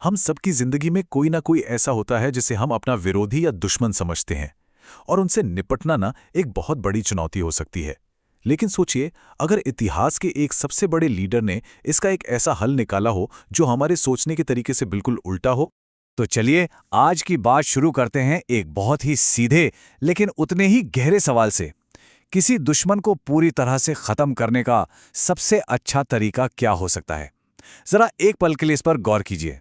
हम सबकी जिंदगी में कोई ना कोई ऐसा होता है जिसे हम अपना विरोधी या दुश्मन समझते हैं और उनसे निपटना ना एक बहुत बड़ी चुनौती हो सकती है। लेकिन सोचिए, अगर इतिहास के एक सबसे बड़े लीडर ने इसका एक ऐसा हल निकाला हो जो हमारे सोचने के तरीके से बिल्कुल उल्टा हो। तो चलिए आज की बात शुरू करते हैं एक बहुत ही सीधे लेकिन उतने ही गहरे सवाल से। किसी दुश्मन को पूरी तरह से खत्म करने का सबसे अच्छा तरीका क्या हो सकता है? जरा एक पल के लिए इस पर गौर कीजिए,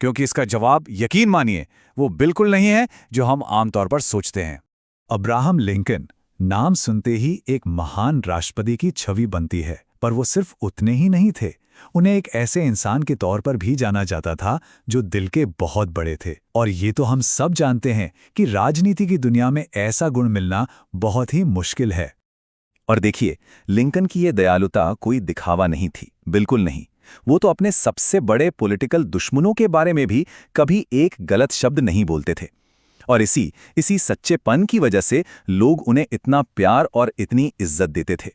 क्योंकि इसका जवाब यकीन मानिए वो बिल्कुल नहीं है जो हम आमतौर पर सोचते हैं। अब्राहम लिंकन नाम सुनते ही एक महान राष्ट्रपति की छवि बनती है, पर वो सिर्फ उतने ही नहीं थे। उन्हें एक ऐसे इंसान के तौर पर भी जाना जाता था जो दिल के बहुत बड़े थे। और ये तो हम सब जानते हैं कि राजनीति की दुनिया में ऐसा गुण मिलना बहुत ही मुश्किल है। और देखिए, लिंकन की ये दयालुता कोई दिखावा नहीं थी, बिल्कुल नहीं। वो तो अपने सबसे बड़े पॉलिटिकल दुश्मनों के बारे में भी कभी एक गलत शब्द नहीं बोलते थे। और इसी सच्चेपन की वजह से लोग उन्हें इतना प्यार और इतनी इज्जत देते थे।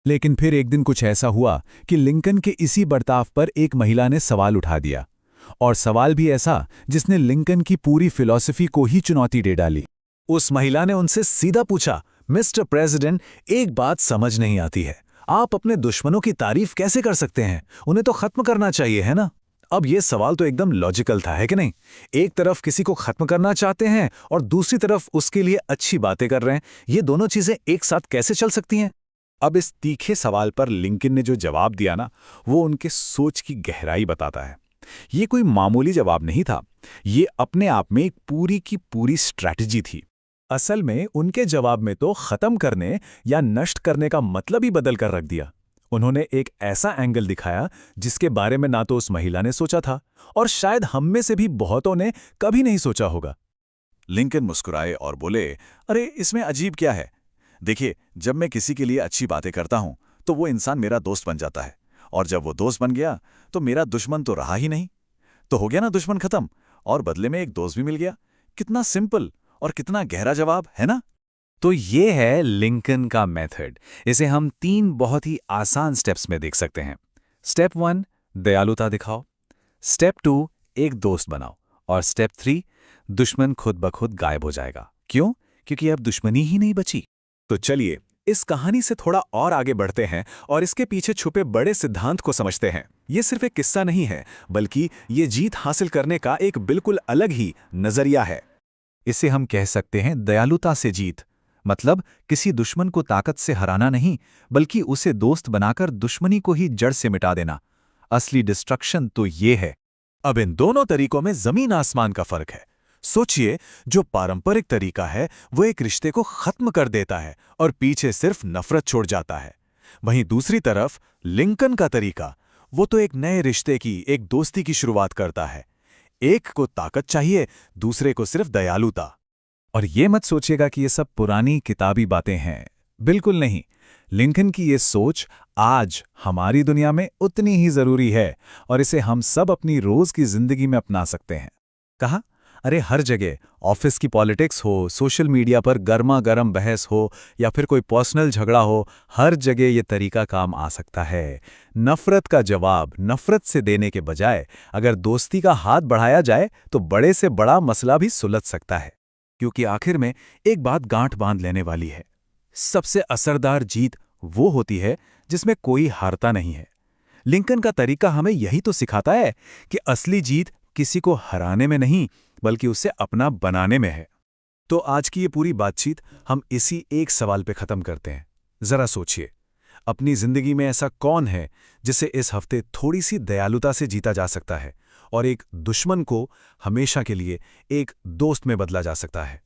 लेकिन फिर एक दिन कुछ ऐसा हुआ कि लिंकन के इसी बर्ताव पर एक महिला ने सवाल उठा दिया, और सवाल भी ऐसा जिसने लिंकन की पूरी फिलॉसफी को ही चुनौती दे डाली। उस महिला ने उनसे सीधा पूछा, मिस्टर प्रेसिडेंट, एक बात समझ नहीं आती है, आप अपने दुश्मनों की तारीफ कैसे कर सकते हैं? उन्हें तो खत्म करना चाहिए, है ना? अब ये सवाल तो एकदम लॉजिकल था, है कि नहीं? एक तरफ किसी को खत्म करना चाहते हैं और दूसरी तरफ उसके लिए अच्छी बातें कर रहे हैं। ये दोनों चीजें एक साथ कैसे चल सकती हैं? अब इस तीखे सवाल पर लिंकन ने जो जवाब दिया ना, वो उनके सोच की गहराई बताता है। ये कोई मामूली जवाब नहीं था, ये अपने आप में एक पूरी की पूरी स्ट्रैटेजी थी। असल में उनके जवाब में तो खत्म करने या नष्ट करने का मतलब ही बदल कर रख दिया। उन्होंने एक ऐसा एंगल दिखाया जिसके बारे में ना तो उस महिला ने सोचा था और शायद हम में से भी बहुतों ने कभी नहीं सोचा होगा। लिंकन मुस्कुराए और बोले, अरे इसमें अजीब क्या है? देखिए, जब मैं किसी के लिए अच्छी बातें करता हूं तो वो इंसान मेरा दोस्त बन जाता है, और जब वो दोस्त बन गया तो मेरा दुश्मन तो रहा ही नहीं। तो हो गया ना दुश्मन खत्म, और बदले में एक दोस्त भी मिल गया। कितना सिंपल और कितना गहरा जवाब है ना? तो ये है लिंकन का मेथड। इसे हम 3 बहुत ही आसान स्टेप्स में देख सकते हैं। स्टेप 1, दयालुता दिखाओ। स्टेप 2, एक दोस्त बनाओ। और स्टेप 3, दुश्मन खुद ब खुद गायब हो जाएगा। क्यों? क्योंकि अब दुश्मनी ही नहीं बची। तो चलिए इस कहानी से थोड़ा और आगे बढ़ते हैं और इसके पीछे छुपे बड़े सिद्धांत को समझते हैं। ये सिर्फ एक किस्सा नहीं है, बल्कि ये जीत हासिल करने का एक बिल्कुल अलग ही नजरिया है। इसे हम कह सकते हैं दयालुता से जीत। मतलब किसी दुश्मन को ताकत से हराना नहीं, बल्कि उसे दोस्त बनाकर दुश्मनी को ही जड़ से मिटा देना। असली डिस्ट्रक्शन तो ये है। अब इन दोनों तरीकों में जमीन आसमान का फर्क है। सोचिए, जो पारंपरिक तरीका है वो एक रिश्ते को खत्म कर देता है और पीछे सिर्फ नफरत छोड़ जाता है। वहीं दूसरी तरफ लिंकन का तरीका, वो तो एक नए रिश्ते की, एक दोस्ती की शुरुआत करता है। एक को ताकत चाहिए, दूसरे को सिर्फ दयालुता। और ये मत सोचिएगा कि ये सब पुरानी किताबी बातें हैं, बिल्कुल नहीं। लिंकन की ये सोच आज हमारी दुनिया में उतनी ही जरूरी है, और इसे हम सब अपनी रोज की जिंदगी में अपना सकते हैं। कहा? अरे हर जगह, ऑफिस की पॉलिटिक्स हो, सोशल मीडिया पर गर्मा गर्म बहस हो, या फिर कोई पर्सनल झगड़ा हो, हर जगह ये तरीका काम आ सकता है। नफरत का जवाब नफरत से देने के बजाय अगर दोस्ती का हाथ बढ़ाया जाए तो बड़े से बड़ा मसला भी सुलझ सकता है। क्योंकि आखिर में एक बात गांठ बांध लेने वाली है, सबसे असरदार जीत वो होती है जिसमें कोई हारता नहीं है। लिंकन का तरीका हमें यही तो सिखाता है कि असली जीत किसी को हराने में नहीं, बल्कि उसे अपना बनाने में है। तो आज की ये पूरी बातचीत हम इसी एक सवाल पे खत्म करते हैं। जरा सोचिए, अपनी जिंदगी में ऐसा कौन है जिसे इस हफ्ते थोड़ी सी दयालुता से जीता जा सकता है और एक दुश्मन को हमेशा के लिए एक दोस्त में बदला जा सकता है?